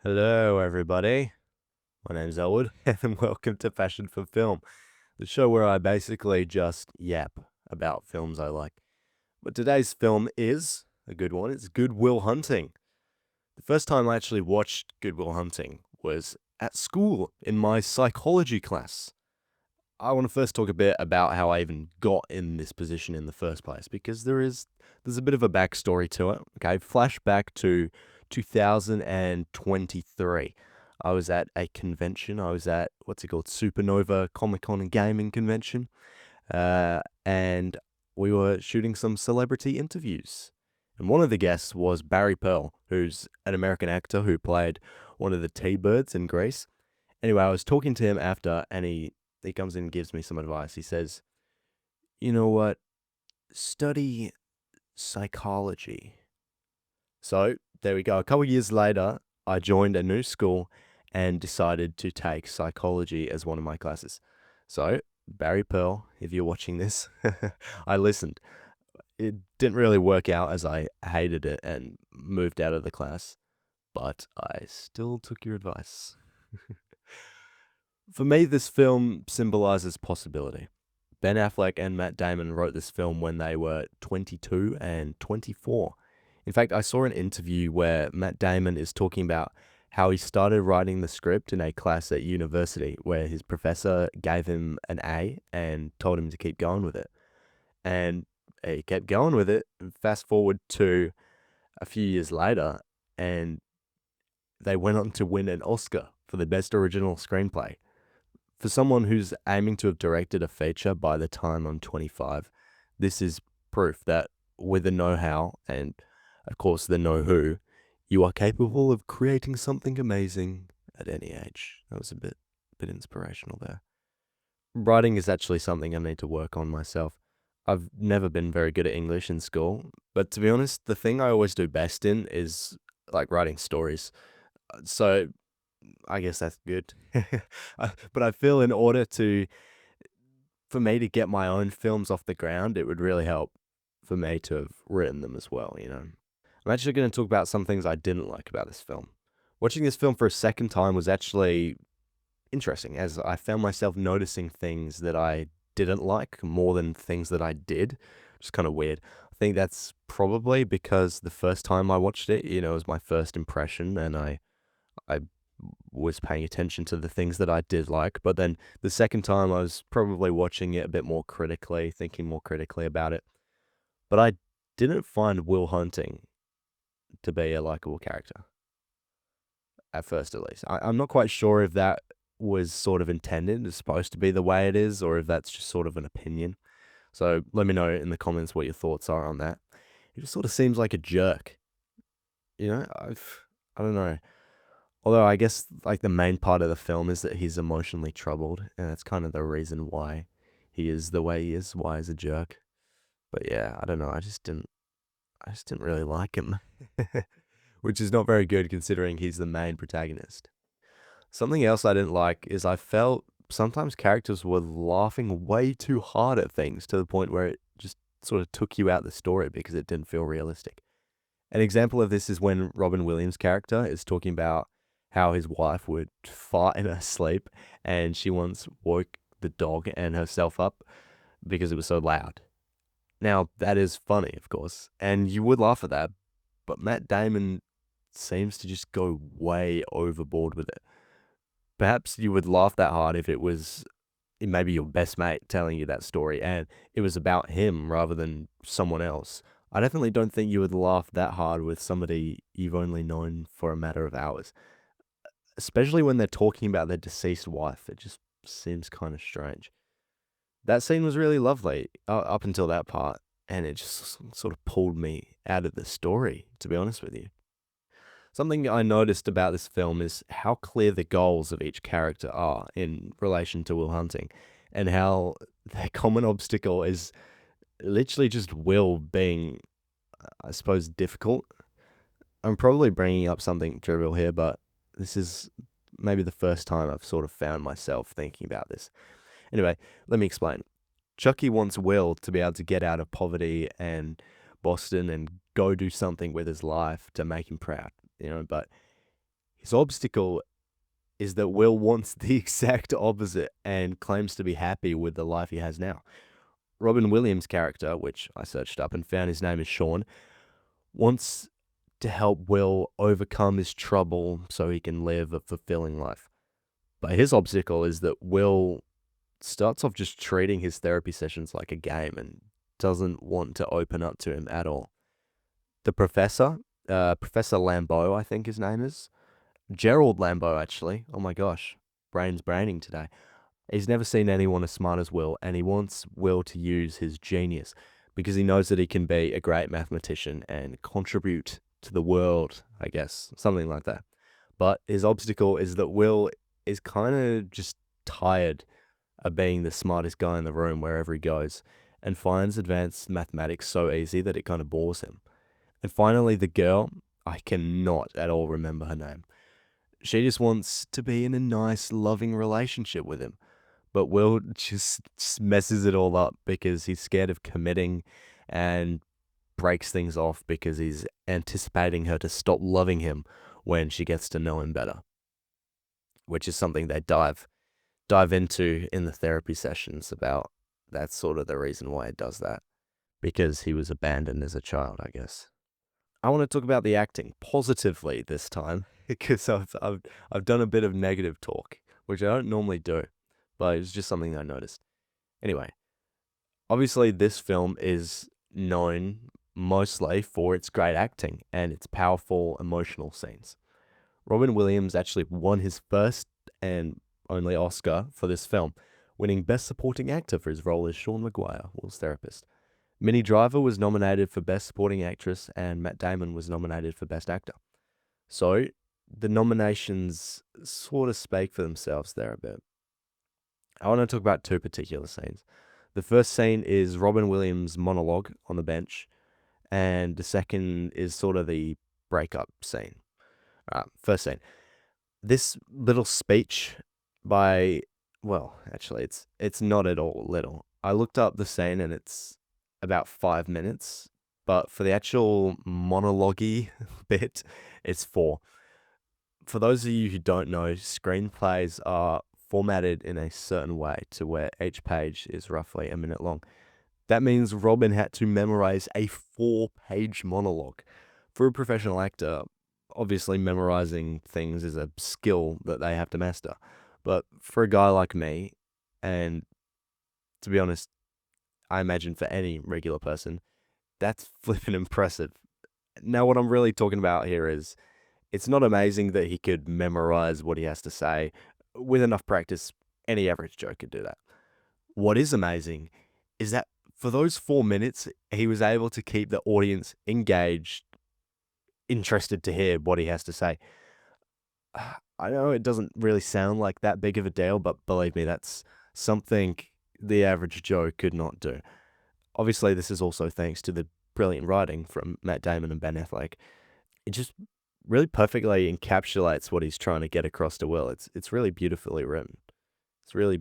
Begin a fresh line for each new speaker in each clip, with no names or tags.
Hello, everybody. My name's Elwood, and welcome to Passion for Film, the show where I basically just yap about films I like. But today's film is a good one. It's Good Will Hunting. The first time I actually watched Good Will Hunting was at school in my psychology class. I want to first talk a bit about how I even got in this position in the first place, because there's a bit of a backstory to it. Okay, flashback to 2023. I was at a convention. I was at what's it called, Supernova Comic Con and Gaming Convention, and we were shooting some celebrity interviews. And one of the guests was Barry Pearl, who's an American actor who played one of the T-Birds in Grease. Anyway, I was talking to him after, and he comes in and gives me some advice. He says, "You know what? Study psychology." So there we go. A couple years later, I joined a new school and decided to take psychology as one of my classes. So, Barry Pearl, if you're watching this, I listened. It didn't really work out as I hated it and moved out of the class, but I still took your advice. For me, this film symbolizes possibility. Ben Affleck and Matt Damon wrote this film when they were 22 and 24. In fact, I saw an interview where Matt Damon is talking about how he started writing the script in a class at university where his professor gave him an A and told him to keep going with it. And he kept going with it. Fast forward to a few years later, and they went on to win an Oscar for the best original screenplay. For someone who's aiming to have directed a feature by the time I'm 25, this is proof that with the know how and, of course, the know who, you are capable of creating something amazing at any age. That was a bit inspirational there. Writing is actually something I need to work on myself. I've never been very good at English in school, but to be honest, the thing I always do best in is like writing stories. So I guess that's good. But I feel in order for me to get my own films off the ground, it would really help for me to have written them as well, you know? I'm actually going to talk about some things I didn't like about this film. Watching this film for a second time was actually interesting, as I found myself noticing things that I didn't like more than things that I did, which is kind of weird. I think that's probably because the first time I watched it, it was my first impression, and I was paying attention to the things that I did like. But then the second time, I was probably watching it a bit more critically, thinking more critically about it. But I didn't find Will Hunting to be a likable character, at first at least. I'm not quite sure if that was sort of intended, is supposed to be the way it is, or if that's just sort of an opinion. So let me know in the comments what your thoughts are on that. He just sort of seems like a jerk. I don't know. Although I guess like the main part of the film is that he's emotionally troubled, and that's kind of the reason why he is the way he is, why he's a jerk. But yeah, I don't know. I just didn't really like him, which is not very good considering he's the main protagonist. Something else I didn't like is I felt sometimes characters were laughing way too hard at things to the point where it just sort of took you out the story because it didn't feel realistic. An example of this is when Robin Williams' character is talking about how his wife would fart in her sleep, and she once woke the dog and herself up because it was so loud. Now, that is funny, of course, and you would laugh at that, but Matt Damon seems to just go way overboard with it. Perhaps you would laugh that hard if it was maybe your best mate telling you that story and it was about him rather than someone else. I definitely don't think you would laugh that hard with somebody you've only known for a matter of hours, especially when they're talking about their deceased wife. It just seems kind of strange. That scene was really lovely up until that part, and it just sort of pulled me out of the story, to be honest with you. Something I noticed about this film is how clear the goals of each character are in relation to Will Hunting, and how their common obstacle is literally just Will being, I suppose, difficult. I'm probably bringing up something trivial here, but this is maybe the first time I've sort of found myself thinking about this. Anyway, let me explain. Chucky wants Will to be able to get out of poverty and Boston and go do something with his life to make him proud, but His obstacle is that Will wants the exact opposite and claims to be happy with the life he has now. Robin Williams' character, which I searched up and found his name is Sean, wants to help Will overcome his trouble so he can live a fulfilling life. But his obstacle is that Will starts off just treating his therapy sessions like a game and doesn't want to open up to him at all. The professor, Professor Lambeau, I think his name is. Gerald Lambeau, actually. Oh my gosh. Brain's braining today. He's never seen anyone as smart as Will, and he wants Will to use his genius because he knows that he can be a great mathematician and contribute to the world, I guess, something like that. But his obstacle is that Will is kind of just tired of being the smartest guy in the room wherever he goes and finds advanced mathematics so easy that it kind of bores him. And finally, the girl, I cannot at all remember her name. She just wants to be in a nice, loving relationship with him. But Will just messes it all up because he's scared of committing and breaks things off because he's anticipating her to stop loving him when she gets to know him better, which is something they dive into in the therapy sessions about. That's sort of the reason why it does that, because he was abandoned as a child, I guess. I want to talk about the acting positively this time because I've done a bit of negative talk, which I don't normally do, but it's just something I noticed. Anyway, obviously this film is known mostly for its great acting and its powerful emotional scenes. Robin Williams actually won his first and only Oscar for this film, winning Best Supporting Actor for his role as Sean Maguire, Will's therapist. Minnie Driver was nominated for Best Supporting Actress, and Matt Damon was nominated for Best Actor. So, the nominations sort of speak for themselves there a bit. I want to talk about two particular scenes. The first scene is Robin Williams' monologue on the bench, and the second is sort of the breakup scene. First scene. This little speech by, well, actually, it's not at all little. I looked up the scene and it's about 5 minutes, but for the actual monologue bit, it's 4. For those of you who don't know, screenplays are formatted in a certain way to where each page is roughly a minute long. That means Robin had to memorize a 4-page monologue. For a professional actor, obviously memorizing things is a skill that they have to master. But for a guy like me, and to be honest, I imagine for any regular person, that's flippin' impressive. Now, what I'm really talking about here is it's not amazing that he could memorize what he has to say. With enough practice, any average Joe could do that. What is amazing is that for those 4 minutes, he was able to keep the audience engaged, interested to hear what he has to say. I know it doesn't really sound like that big of a deal, but believe me, that's something the average Joe could not do. Obviously, this is also thanks to the brilliant writing from Matt Damon and Ben Affleck. It just really perfectly encapsulates what he's trying to get across to Will. It's really beautifully written. It's really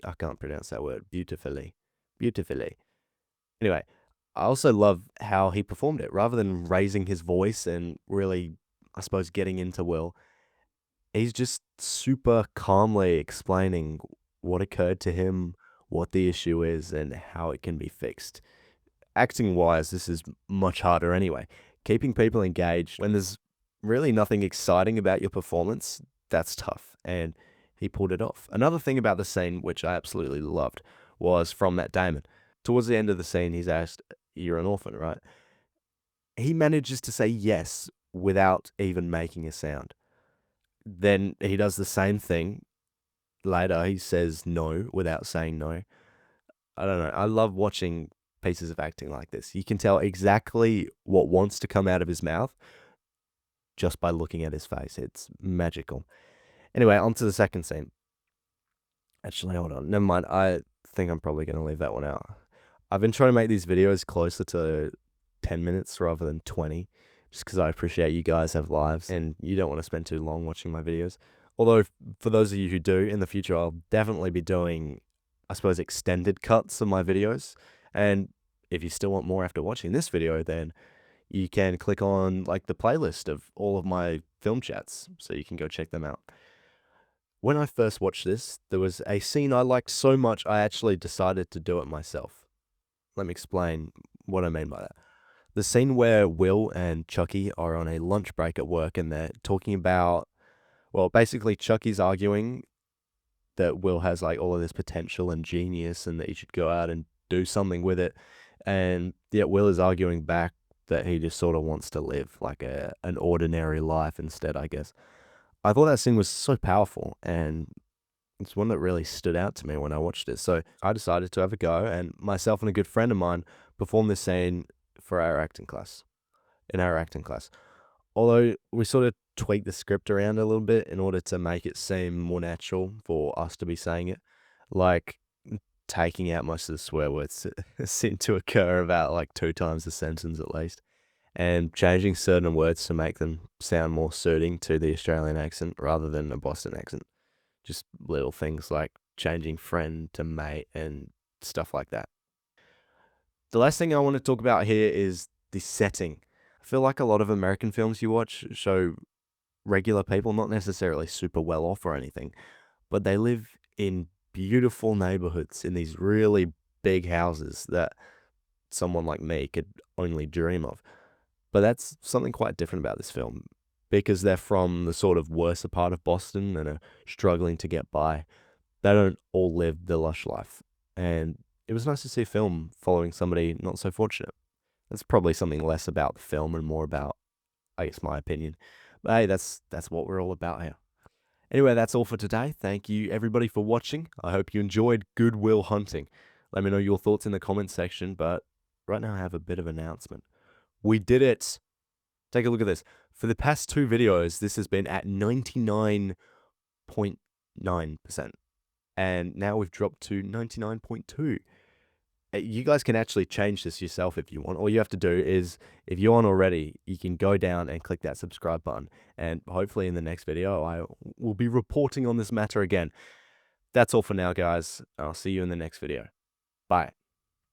I can't pronounce that word. Beautifully. Anyway, I also love how he performed it. Rather than raising his voice and really, I suppose, getting into Will, he's just super calmly explaining what occurred to him, what the issue is, and how it can be fixed. Acting wise, this is much harder anyway. Keeping people engaged when there's really nothing exciting about your performance, that's tough. And he pulled it off. Another thing about the scene, which I absolutely loved, was from Matt Damon. Towards the end of the scene, he's asked, "You're an orphan, right?" He manages to say yes without even making a sound. Then he does the same thing later. He says no without saying no. I don't know. I love watching pieces of acting like this. You can tell exactly what wants to come out of his mouth just by looking at his face. It's magical. Anyway, on to the second scene. Actually, hold on. Never mind. I think I'm probably going to leave that one out. I've been trying to make these videos closer to 10 minutes rather than 20, just because I appreciate you guys have lives and you don't want to spend too long watching my videos. Although, for those of you who do, in the future, I'll definitely be doing, I suppose, extended cuts of my videos. And if you still want more after watching this video, then you can click on like the playlist of all of my film chats, so you can go check them out. When I first watched this, there was a scene I liked so much I actually decided to do it myself. Let me explain what I mean by that. The scene where Will and Chucky are on a lunch break at work and they're talking about, well, basically Chucky's arguing that Will has like all of this potential and genius and that he should go out and do something with it. And yet Will is arguing back that he just sort of wants to live like an ordinary life instead, I guess. I thought that scene was so powerful, and it's one that really stood out to me when I watched it. So I decided to have a go, and myself and a good friend of mine performed this scene for our acting class, in our acting class. Although we sort of tweaked the script around a little bit in order to make it seem more natural for us to be saying it, like taking out most of the swear words seem to occur about like 2 times the sentence at least, and changing certain words to make them sound more suiting to the Australian accent rather than a Boston accent. Just little things like changing friend to mate and stuff like that. The last thing I want to talk about here is the setting. I feel like a lot of American films you watch show regular people, not necessarily super well off or anything, but they live in beautiful neighborhoods in these really big houses that someone like me could only dream of. But that's something quite different about this film because they're from the sort of worser part of Boston and are struggling to get by. They don't all live the lush life. And it was nice to see a film following somebody not so fortunate. That's probably something less about the film and more about, I guess, my opinion. But hey, that's what we're all about here. Anyway, that's all for today. Thank you everybody for watching. I hope you enjoyed Good Will Hunting. Let me know your thoughts in the comment section, but right now I have a bit of an announcement. We did it. Take a look at this. For the past 2 videos, this has been at 99.9%. And now we've dropped to 99.2. You guys can actually change this yourself if you want. All you have to do is, if you're on already, you can go down and click that subscribe button. And hopefully in the next video, I will be reporting on this matter again. That's all for now, guys. I'll see you in the next video. Bye.